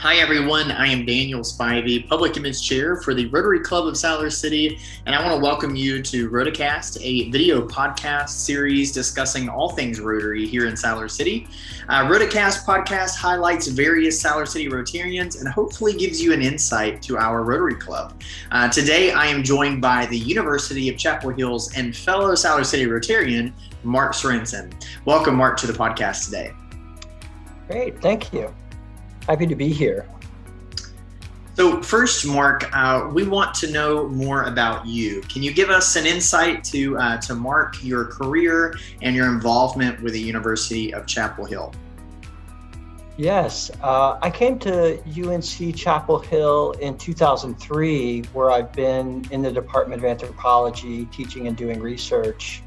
Hi everyone, I am Daniel Spivey, Public Image Chair for the Rotary Club of Siler City, and I want to welcome you to Rotacast, a video podcast series discussing all things Rotary here in Siler City. Rotacast podcast highlights various Siler City Rotarians and hopefully gives you an insight to our Rotary Club. Today I am joined by the University of Chapel Hill's and fellow Siler City Rotarian, Mark Sorensen. Welcome, Mark, to the podcast today. Great, thank you. Happy to be here. So first, Mark, we want to know more about you. Can you give us an insight to Mark, your career and your involvement with the University of Chapel Hill? Yes, I came to UNC-Chapel Hill in 2003, where I've been in the Department of Anthropology, teaching and doing research.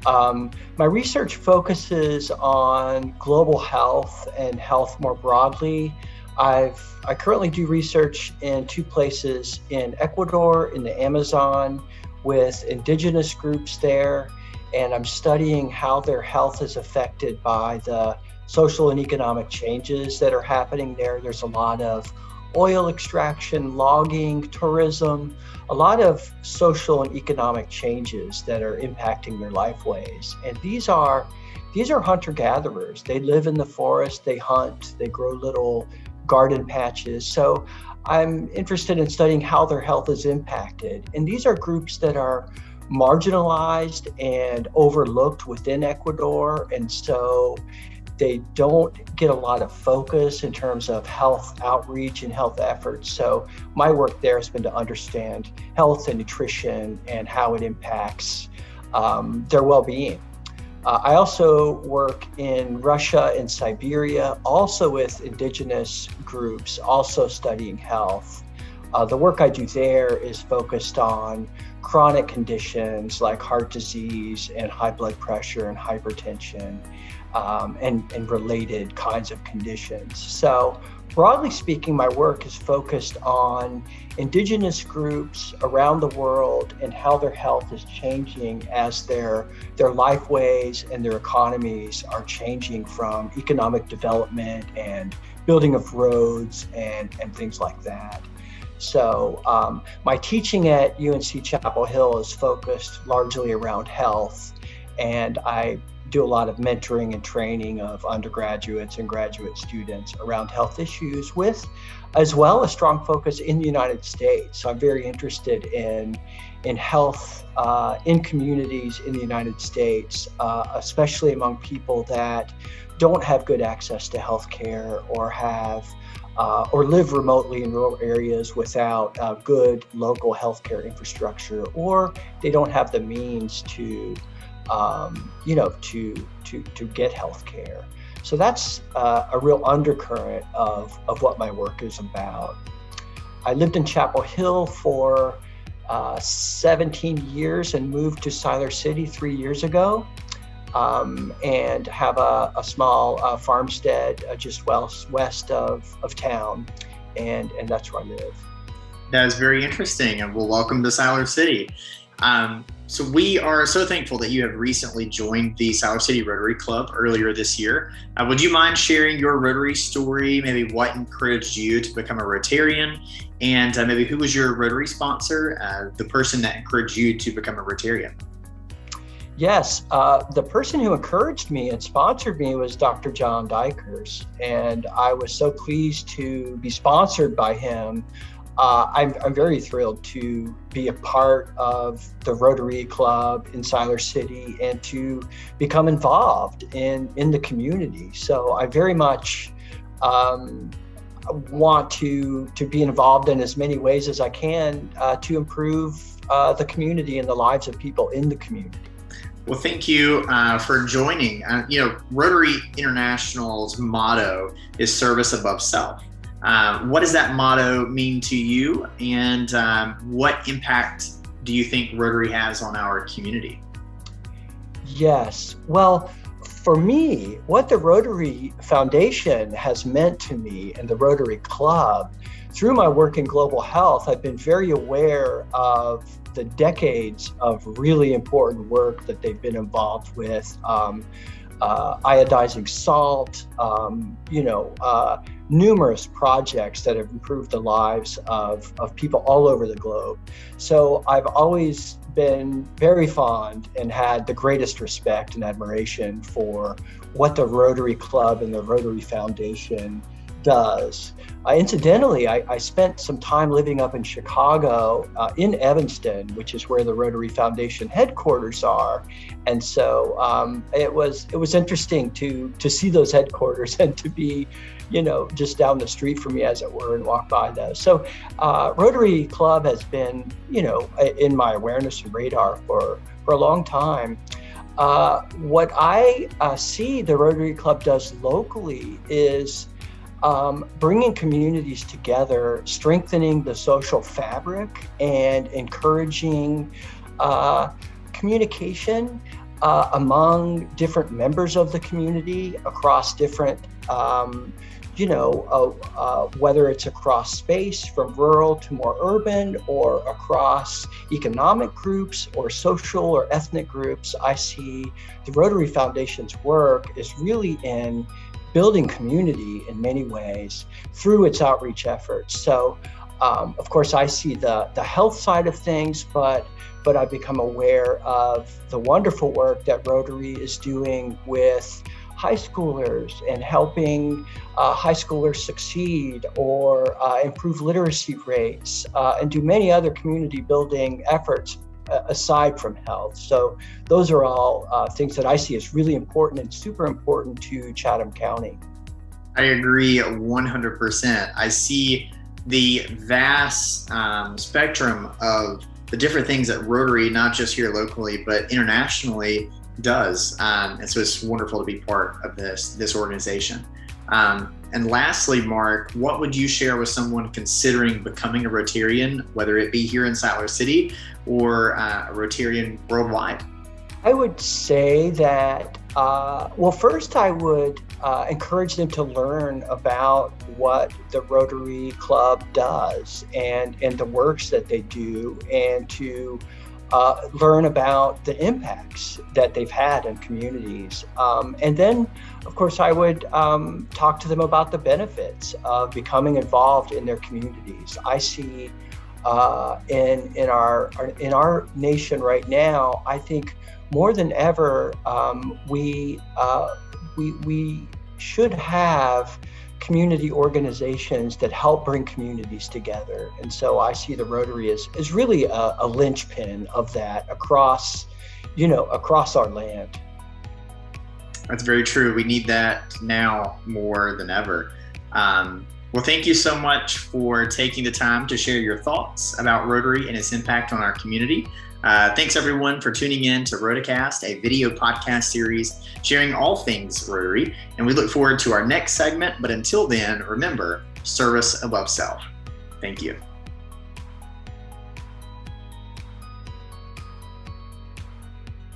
My research focuses on global health and health more broadly. I currently do research in two places, in Ecuador, in the Amazon, with indigenous groups there, and I'm studying how their health is affected by the social and economic changes that are happening there. There's a lot of oil extraction, logging, tourism, a lot of social and economic changes that are impacting their lifeways. And these are hunter-gatherers. They live in the forest, they hunt, they grow little garden patches. So I'm interested in studying how their health is impacted. And these are groups that are marginalized and overlooked within Ecuador. And so they don't get a lot of focus in terms of health outreach and health efforts. So my work there has been to understand health and nutrition and how it impacts their well-being. I also work in Russia and Siberia, also with indigenous groups, also studying health. The work I do there is focused on chronic conditions like heart disease and high blood pressure and hypertension. And related kinds of conditions. So broadly speaking, my work is focused on indigenous groups around the world and how their health is changing as their lifeways and their economies are changing from economic development and building of roads and things like that. So my teaching at UNC-Chapel Hill is focused largely around health, and I do a lot of mentoring and training of undergraduates and graduate students around health issues, with as well a strong focus in the United States. So I'm very interested in health in communities in the United States, especially among people that don't have good access to healthcare or have or live remotely in rural areas without good local healthcare infrastructure, or they don't have the means to get health care. So that's a real undercurrent of what my work is about. I lived in Chapel Hill for 17 years and moved to Siler City 3 years ago, and have a small farmstead just west of town, and that's where I live. That is very interesting, and welcome to Siler City. So we are so thankful that you have recently joined the Siler City Rotary Club earlier this year. Would you mind sharing your Rotary story, maybe what encouraged you to become a Rotarian, and maybe who was your Rotary sponsor, the person that encouraged you to become a Rotarian? Yes, the person who encouraged me and sponsored me was Dr. John Dykers, and I was so pleased to be sponsored by him. I'm very thrilled to be a part of the Rotary Club in Siler City and to become involved in the community. So I very much want to be involved in as many ways as I can to improve the community and the lives of people in the community. Well, thank you for joining. Rotary International's motto is service above self. What does that motto mean to you, and what impact do you think Rotary has on our community? Yes, well, for me, what the Rotary Foundation has meant to me and the Rotary Club, through my work in global health, I've been very aware of the decades of really important work that they've been involved with iodizing salt, numerous projects that have improved the lives of people all over the globe. So I've always been very fond and had the greatest respect and admiration for what the Rotary Club and the Rotary Foundation does. Incidentally, I spent some time living up in Chicago, in Evanston, which is where the Rotary Foundation headquarters are, and so it was interesting to see those headquarters and to be, just down the street from me, as it were, and walk by those. So Rotary Club has been, in my awareness and radar for a long time. What I see the Rotary Club does locally is bringing communities together, strengthening the social fabric, and encouraging communication among different members of the community across different, whether it's across space from rural to more urban, or across economic groups or social or ethnic groups. I see the Rotary Foundation's work is really in building community in many ways through its outreach efforts. So, of course, I see the health side of things, but I've become aware of the wonderful work that Rotary is doing with high schoolers and helping high schoolers succeed or improve literacy rates and do many other community building efforts aside from health. So those are all things that I see as really important and super important to Chatham County. I agree 100%. I see the vast spectrum of the different things that Rotary, not just here locally, but internationally, does. And so it's wonderful to be part of this organization. And lastly, Mark, what would you share with someone considering becoming a Rotarian, whether it be here in Siler City or a Rotarian worldwide? I would say that, first I would encourage them to learn about what the Rotary Club does and the works that they do, and to learn about the impacts that they've had in communities. And then, of course, I would talk to them about the benefits of becoming involved in their communities. I see in our nation right now, I think more than ever, we should have community organizations that help bring communities together. And so I see the Rotary as really a linchpin of that across our land. That's very true. We need that now more than ever. Well, thank you so much for taking the time to share your thoughts about Rotary and its impact on our community. Thanks everyone for tuning in to Rotacast, a video podcast series sharing all things Rotary, and we look forward to our next segment. But until then, remember, service above self. Thank you.